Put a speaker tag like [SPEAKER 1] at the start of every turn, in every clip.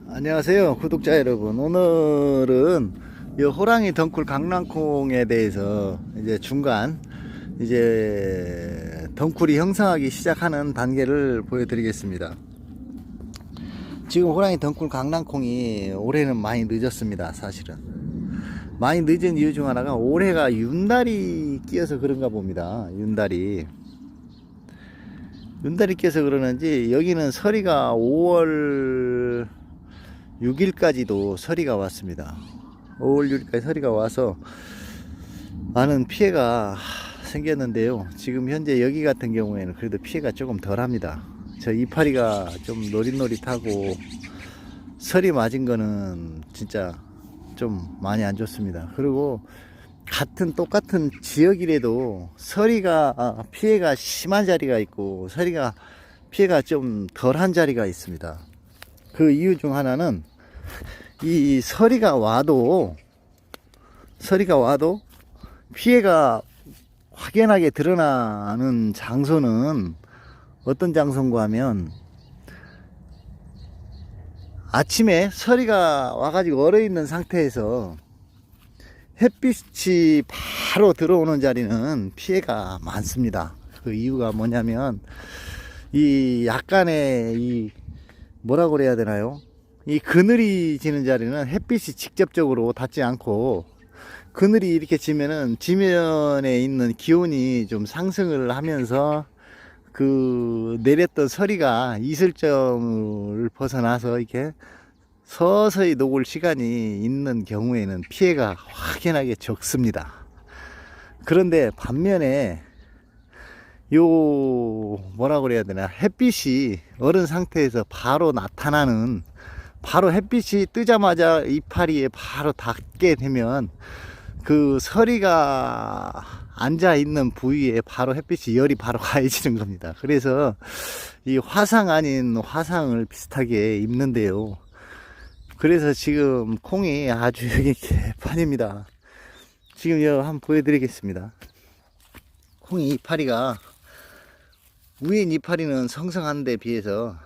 [SPEAKER 1] 안녕하세요 구독자 여러분. 오늘은 이 호랑이 덩쿨 강낭콩에 대해서 이제 중간 이제 덩쿨이 형성하기 시작하는 단계를 보여드리겠습니다. 지금 호랑이 덩쿨 강낭콩이 올해는 많이 늦었습니다. 사실은 많이 늦은 이유 중 하나가 올해가 윤달이 끼어서 그런가 봅니다. 윤달이 끼어서 그러는지 여기는 서리가 5월 6일까지도 서리가 왔습니다. 5월 6일까지 서리가 와서 많은 피해가 생겼는데요. 지금 현재 여기 같은 경우에는 그래도 피해가 조금 덜 합니다. 저 이파리가 좀 노릿노릿하고 서리 맞은 거는 진짜 좀 많이 안 좋습니다. 그리고 똑같은 지역이라도 서리가 피해가 심한 자리가 있고 서리가 피해가 좀 덜한 자리가 있습니다. 그 이유 중 하나는 이 서리가 와도 피해가 확연하게 드러나는 장소는 어떤 장소인가 하면 아침에 서리가 와가지고 얼어있는 상태에서 햇빛이 바로 들어오는 자리는 피해가 많습니다. 그 이유가 뭐냐면 이 약간의 이 뭐라고 그래야 되나요? 이 그늘이 지는 자리는 햇빛이 직접적으로 닿지 않고 그늘이 이렇게 지면은 지면에 있는 기온이 좀 상승을 하면서 그 내렸던 서리가 이슬점을 벗어나서 이렇게 서서히 녹을 시간이 있는 경우에는 피해가 확연하게 적습니다. 그런데 반면에 요 뭐라고 그래야 되나, 햇빛이 얼은 상태에서 바로 나타나는, 바로 햇빛이 뜨자마자 이파리에 바로 닿게 되면 그 서리가 앉아 있는 부위에 바로 햇빛이 열이 바로 가해지는 겁니다. 그래서 이 화상 아닌 화상을 비슷하게 입는데요. 그래서 지금 콩이 아주 여기 개판입니다. 지금 여기 한번 보여드리겠습니다. 콩이 이파리가 위에 이파리는 성성한 데 비해서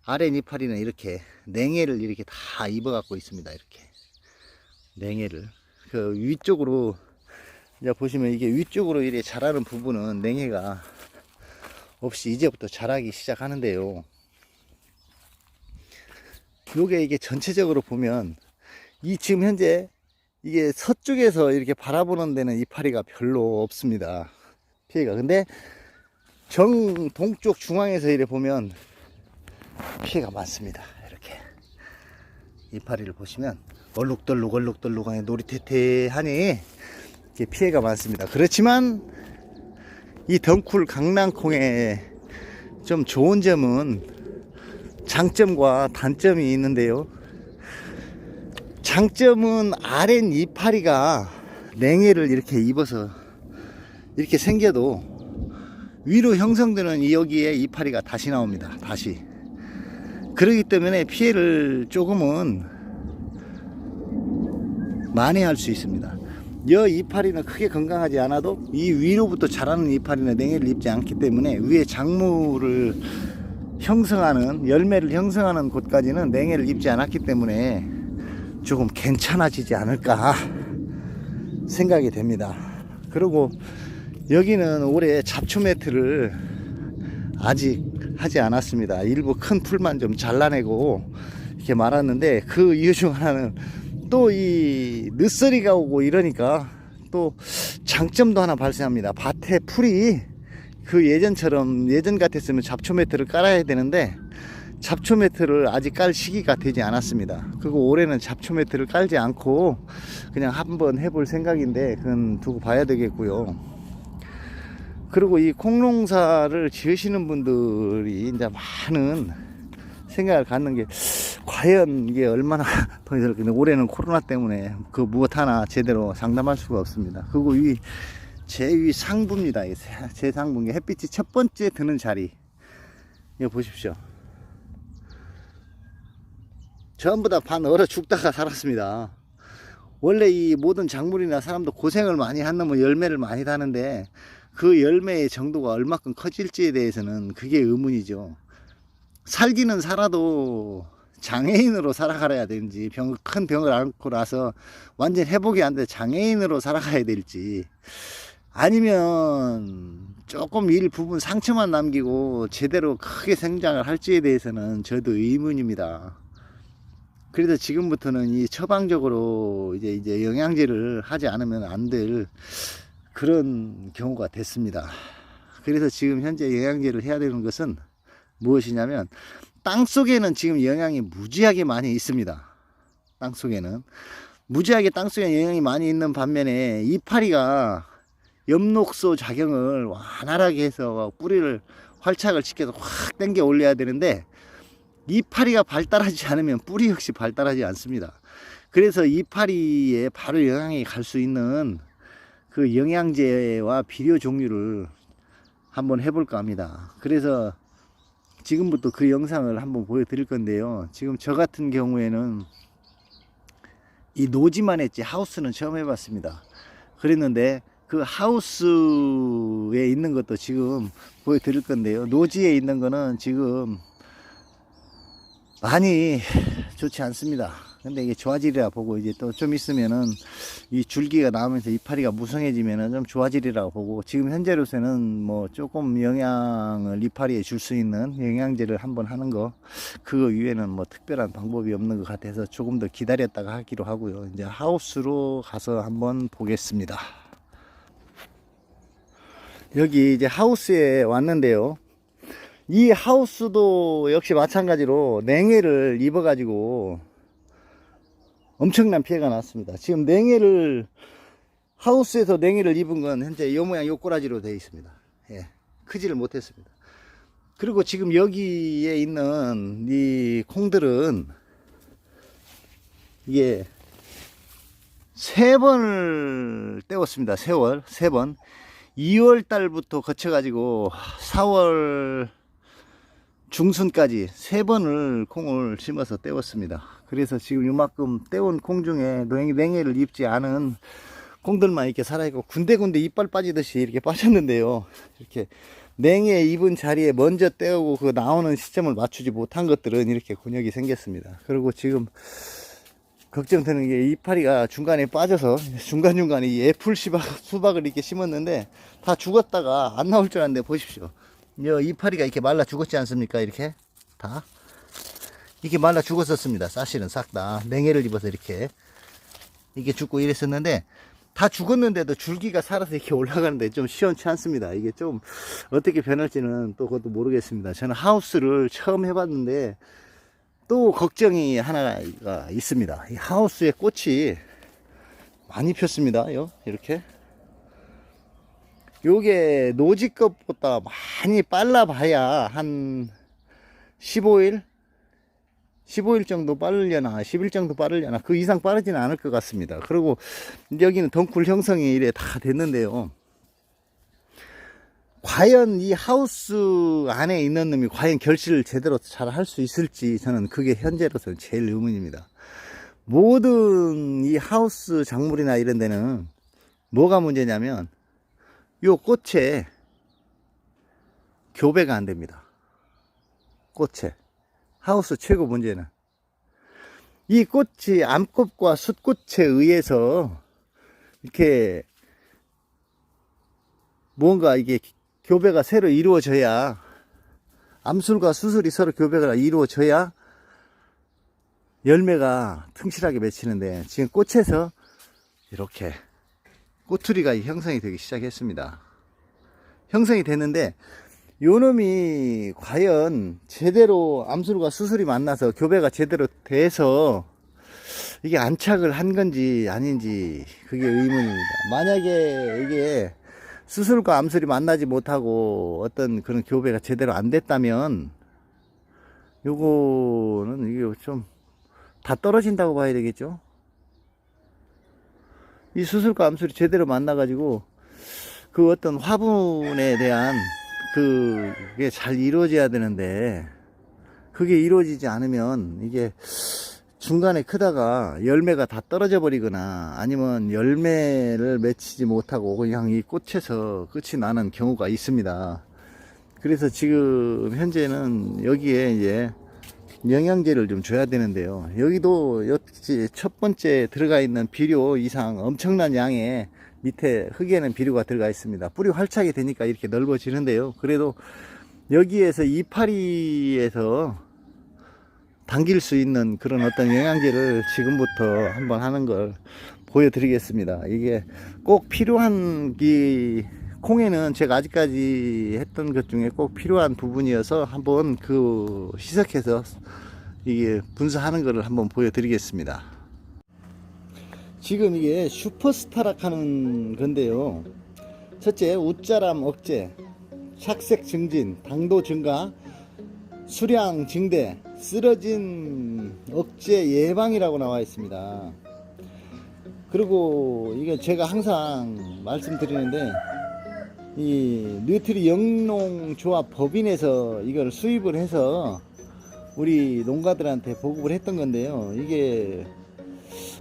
[SPEAKER 1] 아래 이파리는 이렇게 냉해를 이렇게 다 입어 갖고 있습니다. 이렇게 냉해를 그 위쪽으로 이제 보시면 이게 위쪽으로 이렇게 자라는 부분은 냉해가 없이 이제부터 자라기 시작하는데요. 요게 이게 전체적으로 보면 이 지금 현재 이게 서쪽에서 이렇게 바라보는 데는 이파리가 별로 없습니다. 피해가. 근데 정 동쪽 중앙에서 이렇게 보면 피해가 많습니다. 이렇게 이파리를 보시면 얼룩덜룩하니 노릇태태하니 이렇게 피해가 많습니다. 그렇지만 이 덩쿨 강낭콩의 좀 좋은 점은 장점과 단점이 있는데요. 장점은 아랫 이파리가 냉해를 이렇게 입어서 이렇게 생겨도 위로 형성되는 여기에 이파리가 다시 나옵니다. 다시. 그렇기 때문에 피해를 조금은 만회할 수 있습니다. 여 이파리는 크게 건강하지 않아도 이 위로부터 자라는 이파리는 냉해를 입지 않기 때문에 위에 작물을 형성하는, 열매를 형성하는 곳까지는 냉해를 입지 않았기 때문에 조금 괜찮아지지 않을까 생각이 됩니다. 그리고 여기는 올해 잡초 매트를 아직 하지 않았습니다. 일부 큰 풀만 좀 잘라내고 이렇게 말았는데, 그 이유 중 하나는 또 이 늦서리가 오고 이러니까 또 장점도 하나 발생합니다. 밭에 풀이 그 예전 같았으면 잡초 매트를 깔아야 되는데 잡초 매트를 아직 깔 시기가 되지 않았습니다. 그리고 올해는 잡초 매트를 깔지 않고 그냥 한번 해볼 생각인데 그건 두고 봐야 되겠고요. 그리고 이 콩농사를 지으시는 분들이 이제 많은 생각을 갖는 게, 과연 이게 얼마나 돈이 들었겠는데 올해는 코로나 때문에 그 무엇 하나 제대로 장담할 수가 없습니다. 그리고 이 제위 상부입니다. 제 상부, 햇빛이 첫 번째 드는 자리, 이거 보십시오. 전부 다 반 얼어 죽다가 살았습니다. 원래 이 모든 작물이나 사람도 고생을 많이 한 놈은 열매를 많이 다는데 그 열매의 정도가 얼마큼 커질지에 대해서는 그게 의문이죠. 살기는 살아도 장애인으로 살아가야 되는지, 큰 병을 앓고 나서 완전 회복이 안 돼 장애인으로 살아가야 될지, 아니면 조금 일부분 상처만 남기고 제대로 크게 성장을 할지에 대해서는 저도 의문입니다. 그래서 지금부터는 이 처방적으로 이제 영양제를 하지 않으면 안 될 그런 경우가 됐습니다. 그래서 지금 현재 영양제를 해야 되는 것은 무엇이냐면, 땅 속에는 지금 영양이 무지하게 많이 있습니다. 땅 속에는 무지하게 땅 속에 영양이 많이 있는 반면에 이파리가 엽록소 작용을 완활하게 해서 뿌리를 활착을 시켜서 확 당겨 올려야 되는데, 이파리가 발달하지 않으면 뿌리 역시 발달하지 않습니다. 그래서 이파리에 바로 영향이 갈 수 있는 그 영양제와 비료 종류를 한번 해볼까 합니다. 그래서 지금부터 그 영상을 한번 보여드릴 건데요. 지금 저 같은 경우에는 이 노지만 했지 하우스는 처음 해봤습니다. 그랬는데 그 하우스에 있는 것도 지금 보여드릴 건데요. 노지에 있는 거는 지금 많이 좋지 않습니다. 근데 이게 좋아지리라 보고, 이제 또 좀 있으면은 이 줄기가 나오면서 이파리가 무성해지면은 좀 좋아지리라고 보고, 지금 현재로서는 뭐 조금 영양을 이파리에 줄 수 있는 영양제를 한번 하는 거, 그거 위에는 뭐 특별한 방법이 없는 것 같아서 조금 더 기다렸다가 하기로 하고요. 이제 하우스로 가서 한번 보겠습니다. 여기 이제 하우스에 왔는데요. 이 하우스도 역시 마찬가지로 냉해를 입어 가지고 엄청난 피해가 났습니다. 지금 냉해를, 하우스에서 냉해를 입은 건 현재 요 모양 요 꼬라지로 되어 있습니다. 예, 크지를 못했습니다. 그리고 지금 여기에 있는 이 콩들은 이게 3번을 떼었습니다. 세월 3번. 2월 달부터 거쳐 가지고 4월 중순까지 3번을 콩을 심어서 떼었습니다. 그래서 지금 이만큼 떼온 콩 중에 냉해를 입지 않은 콩들만 이렇게 살아있고, 군데군데 이빨 빠지듯이 이렇게 빠졌는데요. 이렇게 냉해 입은 자리에 먼저 떼오고 그 나오는 시점을 맞추지 못한 것들은 이렇게 곤역이 생겼습니다. 그리고 지금 걱정되는 게, 이파리가 중간에 빠져서 중간중간에 이 애플 수박을 이렇게 심었는데 다 죽었다가 안 나올 줄 알았는데, 보십시오. 이파리가 이렇게 말라 죽었지 않습니까? 이렇게 다 이렇게 말라 죽었었습니다. 사실은 싹 다 냉해를 입어서 이렇게 죽고 이랬었는데, 다 죽었는데도 줄기가 살아서 이렇게 올라가는데 좀 시원치 않습니다. 이게 좀 어떻게 변할지는 또 그것도 모르겠습니다. 저는 하우스를 처음 해봤는데 또 걱정이 하나가 있습니다. 이 하우스에 꽃이 많이 폈습니다. 이렇게 요게 노지 것보다 많이 빨라 봐야 한 15일 정도 빠르려나 10일 정도 빠르려나, 그 이상 빠르지는 않을 것 같습니다. 그리고 여기는 덩쿨 형성이 이래 다 됐는데요. 과연 이 하우스 안에 있는 놈이 과연 결실을 제대로 잘 할 수 있을지, 저는 그게 현재로서 제일 의문입니다. 모든 이 하우스 작물이나 이런 데는 뭐가 문제냐면, 요 꽃에 교배가 안 됩니다. 꽃에. 하우스 최고 문제는 이 꽃이 암꽃과 숫꽃에 의해서 이렇게 뭔가 이게 교배가 새로 이루어져야, 암술과 수술이 서로 교배가 이루어져야 열매가 튼실하게 맺히는데, 지금 꽃에서 이렇게 꼬투리가 형성이 되기 시작했습니다. 형성이 됐는데, 요놈이 과연 제대로 암술과 수술이 만나서 교배가 제대로 돼서 이게 안착을 한 건지 아닌지, 그게 의문입니다. 만약에 이게 수술과 암술이 만나지 못하고 어떤 그런 교배가 제대로 안 됐다면, 요거는 이게 좀 다 떨어진다고 봐야 되겠죠. 이 수술과 암술이 제대로 만나가지고 그 어떤 화분에 대한 그게 잘 이루어져야 되는데, 그게 이루어지지 않으면 이게 중간에 크다가 열매가 다 떨어져 버리거나, 아니면 열매를 맺히지 못하고 그냥 이 꽃에서 끝이 나는 경우가 있습니다. 그래서 지금 현재는 여기에 이제 영양제를 좀 줘야 되는데요. 여기도 역시 첫 번째 들어가 있는 비료 이상 엄청난 양의 밑에 흙에는 비료가 들어가 있습니다. 뿌리 활착이 되니까 이렇게 넓어지는데요. 그래도 여기에서 이파리에서 당길 수 있는 그런 어떤 영양제를 지금부터 한번 하는 걸 보여드리겠습니다. 이게 꼭 필요한 콩에는 제가 아직까지 했던 것 중에 꼭 필요한 부분이어서 한번 그 시석해서 이게 분사하는 것을 한번 보여드리겠습니다. 지금 이게 슈퍼스타락 하는 건데요. 첫째, 웃자람 억제, 착색 증진, 당도 증가, 수량 증대, 쓰러진 억제 예방이라고 나와 있습니다. 그리고 이게 제가 항상 말씀드리는데, 이 뉴트리 영농조합 법인에서 이걸 수입을 해서 우리 농가들한테 보급을 했던 건데요. 이게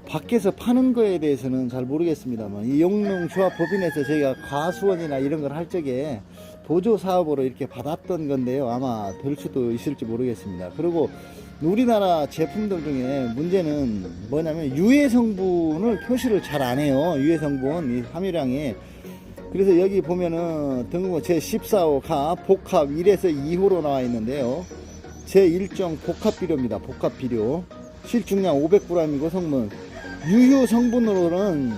[SPEAKER 1] 밖에서 파는 거에 대해서는 잘 모르겠습니다만, 이 영농조합 법인에서 저희가 과수원이나 이런 걸 할 적에 보조 사업으로 이렇게 받았던 건데요. 아마 될 수도 있을지 모르겠습니다. 그리고 우리나라 제품들 중에 문제는 뭐냐면 유해 성분을 표시를 잘 안 해요. 유해 성분 이 함유량이. 그래서 여기 보면은 등급 제14호가 복합 1에서 2호로 나와 있는데요. 제1종 복합 비료입니다. 복합 비료. 실중량 500g이고 성분. 유효 성분으로는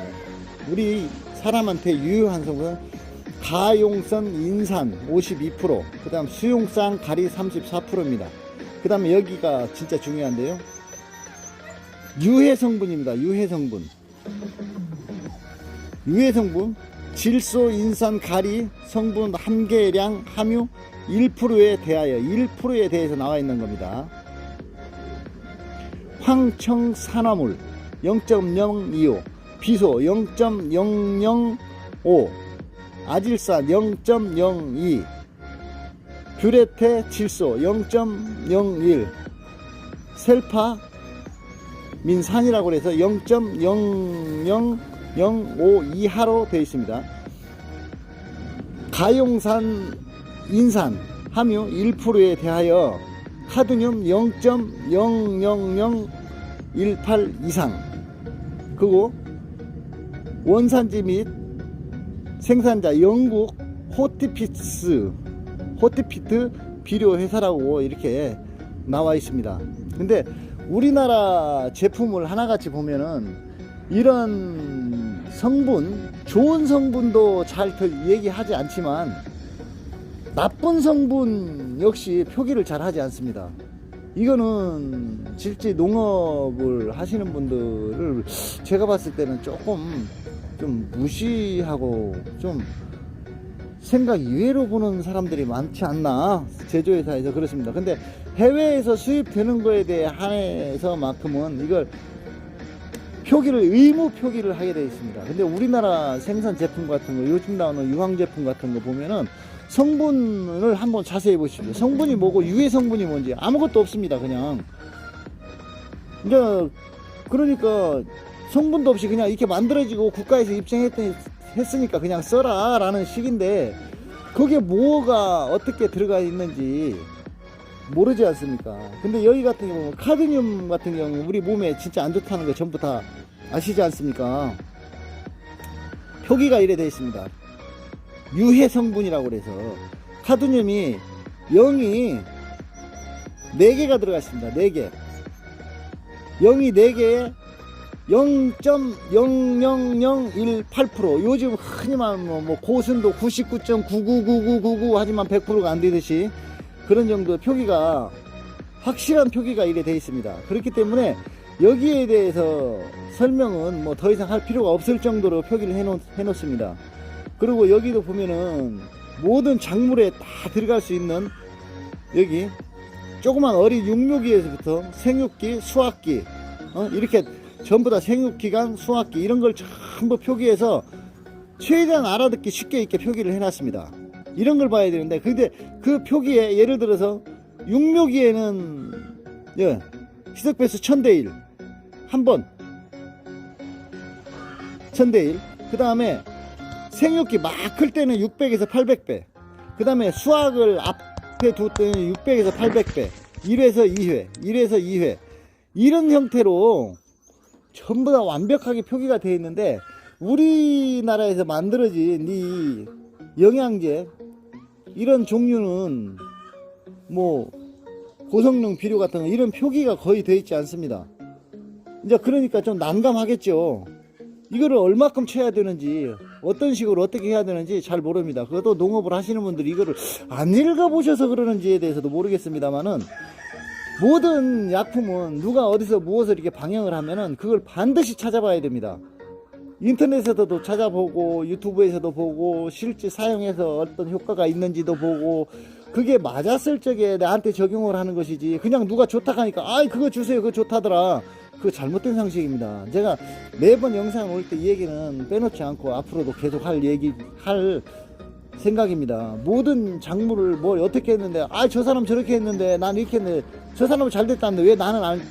[SPEAKER 1] 우리 사람한테 유효한 성분은 가용성 인산 52%, 그 다음 수용성 가리 34%입니다. 그 다음에 여기가 진짜 중요한데요. 유해 성분입니다. 유해 성분. 유해 성분. 질소, 인산, 가리 성분 함계량 함유 1%에 대하여 1%에 대해서 나와 있는 겁니다. 황청산화물 0.025, 비소 0.005, 아질산 0.02, 뷰레테 질소 0.01, 셀파 민산이라고 해서 0.0005 이하로 되어 있습니다. 가용산 인산 함유 1%에 대하여 카드뮴 0.00018 이상, 그리고 원산지 및 생산자 영국 호티피트 비료 회사라고 이렇게 나와 있습니다. 근데 우리나라 제품을 하나같이 보면은 이런 성분, 좋은 성분도 잘 얘기하지 않지만 나쁜 성분 역시 표기를 잘 하지 않습니다. 이거는 실제 농업을 하시는 분들을 제가 봤을 때는 조금 좀 무시하고 좀 생각 이외로 보는 사람들이 많지 않나, 제조회사에서 그렇습니다. 근데 해외에서 수입되는 거에 대해 한해서만큼은 이걸 표기를 의무 표기를 하게 되어 있습니다. 근데 우리나라 생산 제품 같은 거, 요즘 나오는 유황 제품 같은 거 보면은 성분을 한번 자세히 보십시오. 성분이 뭐고 유해 성분이 뭔지 아무것도 없습니다. 그냥 그러니까 성분도 없이 그냥 이렇게 만들어지고 국가에서 입증했으니까 그냥 써라 라는 식인데, 거기에 뭐가 어떻게 들어가 있는지 모르지 않습니까? 근데 여기 같은 경우 카드뮴 같은 경우 우리 몸에 진짜 안 좋다는 거 전부 다 아시지 않습니까? 표기가 이래 되어 있습니다. 유해 성분이라고 그래서 카드뮴이 0이 4개가 들어가 있습니다. 4개. 0이 4개에 0.00018%. 요즘 흔히 말하면 뭐 고순도 99.999999 하지만 100%가 안 되듯이 그런 정도 표기가, 확실한 표기가 이래 되어 있습니다. 그렇기 때문에 여기에 대해서 설명은 뭐 더 이상 할 필요가 없을 정도로 표기를 해놓습니다. 그리고 여기도 보면은 모든 작물에 다 들어갈 수 있는, 여기 조그만 어린 육묘기에서부터 생육기, 수확기, 이렇게 전부 다 생육기간, 수확기 이런 걸 전부 표기해서 최대한 알아듣기 쉽게 이렇게 표기를 해놨습니다. 이런 걸 봐야 되는데, 근데 그 표기에 예를 들어서 육묘기에는 희석배수 1000대1 한번 1000대1, 그 다음에 생육기 막 클 때는 600에서 800배, 그 다음에 수확을 앞에 뒀더니 600에서 800배, 1회에서 2회, 1회에서 2회 이런 형태로 전부 다 완벽하게 표기가 되어 있는데, 우리나라에서 만들어진 이 영양제 이런 종류는 뭐 고성능 비료 같은 거 이런 표기가 거의 되어 있지 않습니다. 이제 그러니까 좀 난감하겠죠. 이거를 얼마큼 쳐야 되는지, 어떤 식으로 어떻게 해야 되는지 잘 모릅니다. 그것도 농업을 하시는 분들이 이거를 안 읽어보셔서 그러는지에 대해서도 모르겠습니다만은, 모든 약품은 누가 어디서 무엇을 이렇게 방영을 하면은 그걸 반드시 찾아봐야 됩니다. 인터넷에서도 찾아보고, 유튜브에서도 보고, 실제 사용해서 어떤 효과가 있는지도 보고, 그게 맞았을 적에 나한테 적용을 하는 것이지, 그냥 누가 좋다 하니까 아이 그거 주세요, 그거 좋다더라, 그거 잘못된 상식입니다. 제가 매번 영상 올 때 이 얘기는 빼놓지 않고 앞으로도 계속 할 생각입니다. 모든 작물을 뭘 어떻게 했는데, 아 저 사람 저렇게 했는데 난 이렇게 했는데 저 사람은 잘 됐다는데 왜 나는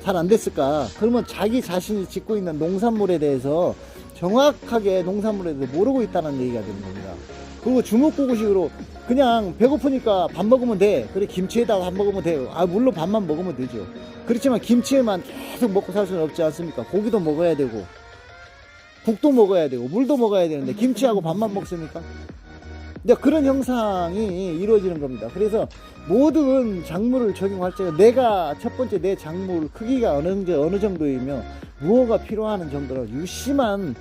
[SPEAKER 1] 잘 안 됐을까? 그러면 자기 자신이 짓고 있는 농산물에 대해서 정확하게 농산물에 대해서 모르고 있다는 얘기가 되는 겁니다. 그리고 주먹구구식으로 그냥 배고프니까 밥 먹으면 돼, 그래 김치에다가 밥 먹으면 돼요. 아 물론 밥만 먹으면 되죠. 그렇지만 김치에만 계속 먹고 살 수는 없지 않습니까? 고기도 먹어야 되고 국도 먹어야 되고 물도 먹어야 되는데 김치하고 밥만 먹습니까? 이제 그런 형상이 이루어지는 겁니다. 그래서 모든 작물을 적용할 때 내가 첫 번째 내 작물 크기가 어느 정도이며 무엇가 필요하는 정도로 유심한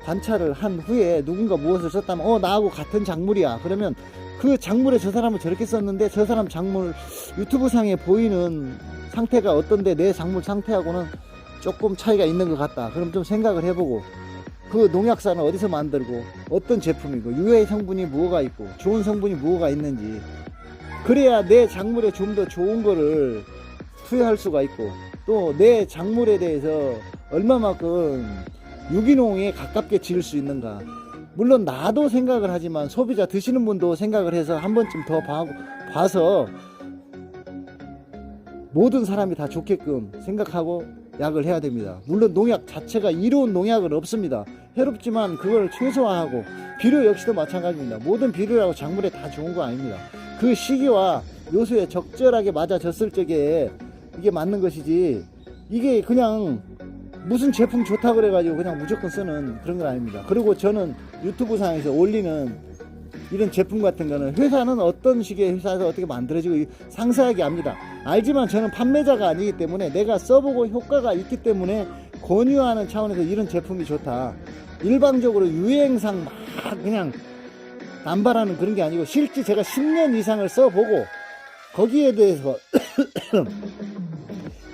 [SPEAKER 1] 관찰을 한 후에 누군가 무엇을 썼다면 나하고 같은 작물이야, 그러면 그 작물에 저 사람은 저렇게 썼는데 저 사람 작물 유튜브 상에 보이는 상태가 어떤데 내 작물 상태하고는 조금 차이가 있는 것 같다, 그럼 좀 생각을 해보고, 그 농약사는 어디서 만들고 어떤 제품이고 유해 성분이 뭐가 있고 좋은 성분이 뭐가 있는지, 그래야 내 작물에 좀 더 좋은 거를 투여할 수가 있고, 또 내 작물에 대해서 얼마만큼 유기농에 가깝게 지을 수 있는가. 물론 나도 생각을 하지만 소비자 드시는 분도 생각을 해서 한 번쯤 더 봐서 모든 사람이 다 좋게끔 생각하고 약을 해야 됩니다. 물론 농약 자체가 이로운 농약은 없습니다. 해롭지만 그걸 최소화하고, 비료 역시도 마찬가지입니다. 모든 비료라고 작물에 다 좋은 거 아닙니다. 그 시기와 요소에 적절하게 맞아졌을 적에 이게 맞는 것이지, 이게 그냥 무슨 제품 좋다 그래가지고 그냥 무조건 쓰는 그런 건 아닙니다. 그리고 저는 유튜브 상에서 올리는 이런 제품 같은 거는 회사는 어떤 식의 회사에서 어떻게 만들어지고 상세하게 압니다. 알지만 저는 판매자가 아니기 때문에 내가 써보고 효과가 있기 때문에 권유하는 차원에서 이런 제품이 좋다, 일방적으로 유행상 막 그냥 남발하는 그런 게 아니고, 실제 제가 10년 이상을 써보고 거기에 대해서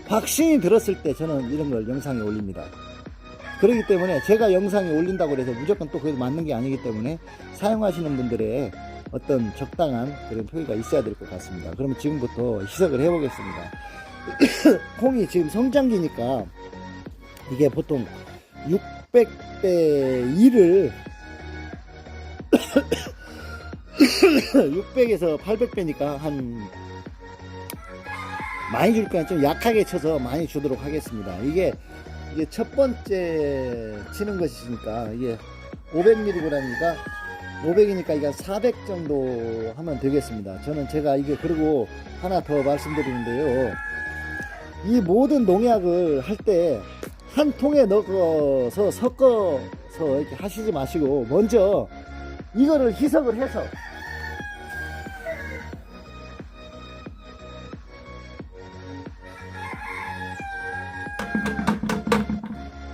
[SPEAKER 1] 확신이 들었을 때 저는 이런 걸 영상에 올립니다. 그렇기 때문에 제가 영상에 올린다고 해서 무조건 또 그게 맞는 게 아니기 때문에 사용하시는 분들의 어떤 적당한 그런 표기가 있어야 될 것 같습니다. 그러면 지금부터 희석을 해보겠습니다. 콩이 지금 성장기니까 이게 보통 600대 2를 600에서 800배니까 한 많이 줄 거는 좀 약하게 쳐서 많이 주도록 하겠습니다. 이게 첫 번째 치는 것이니까 이게 500mg이니까 500이니까 이게 400 정도 하면 되겠습니다. 제가 이게, 그리고 하나 더 말씀드리는데요, 이 모든 농약을 할 때 한 통에 넣어서 섞어서 이렇게 하시지 마시고 먼저 이거를 희석을 해서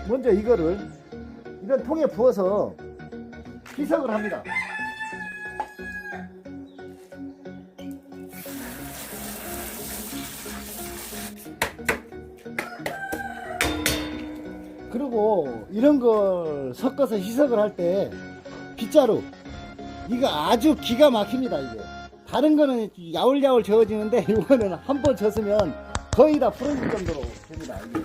[SPEAKER 1] 먼저 이거를 이런 통에 부어서 희석을 합니다. 그리고 이런 걸 섞어서 희석을 할 때 빗자루, 이거 아주 기가 막힙니다. 이게 다른 거는 야울야울 저어지는데 이거는 한번 젖으면 거의 다 풀어질 정도로 됩니다. 이게.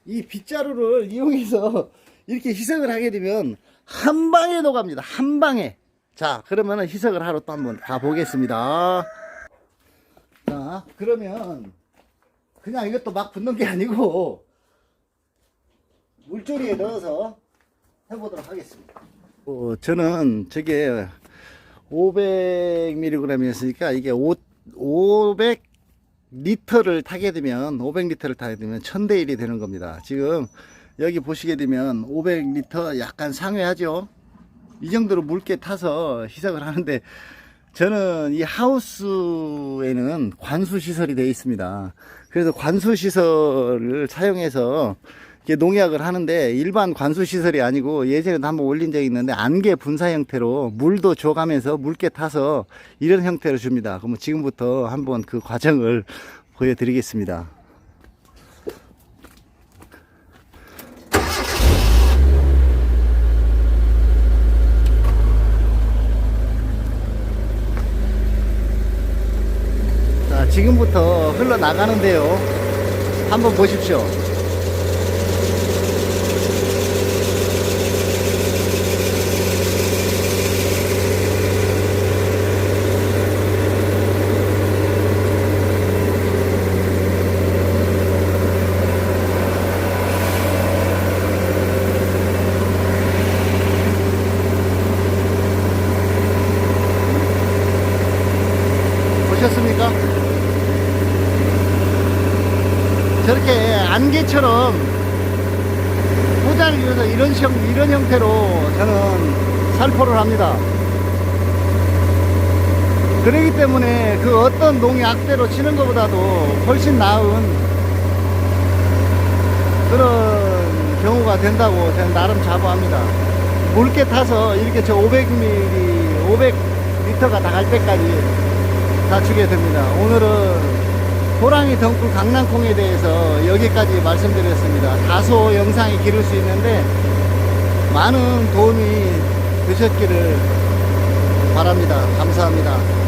[SPEAKER 1] 이 빗자루를 이용해서 이렇게 희석을 하게 되면 한 방에 녹아갑니다. 한 방에. 자, 그러면은 희석을 하러 또 한번 가보겠습니다. 자, 그러면 그냥 이것도 막 붓는 게 아니고 물조리에 넣어서 해보도록 하겠습니다. 저는 저게 500mg이었으니까 이게 500리터를 타게 되면 1000대 1이 되는 겁니다. 지금 여기 보시게 되면 500리터 약간 상회하죠. 이 정도로 묽게 타서 희석을 하는데, 저는 이 하우스에는 관수 시설이 되어 있습니다. 그래서 관수 시설을 사용해서 이렇게 농약을 하는데, 일반 관수 시설이 아니고 예전에도 한번 올린 적이 있는데 안개 분사 형태로 물도 줘가면서 묽게 타서 이런 형태로 줍니다. 그럼 지금부터 한번 그 과정을 보여드리겠습니다. 자, 지금부터 흘러나가는데요. 한번 보십시오. 보셨습니까? 저렇게 안개처럼 포장을 위해서 이런 형태로 저는 살포를 합니다. 그러기 때문에 그 어떤 농약대로 치는 것보다도 훨씬 나은 그런 경우가 된다고 저는 나름 자부합니다. 묽게 타서 이렇게 저 500리터가 나갈 때까지 다 주게 됩니다. 오늘은 호랑이 덩굴 강낭콩에 대해서 여기까지 말씀드렸습니다. 다소 영상이 길을 수 있는데 많은 도움이 되셨기를 바랍니다. 감사합니다.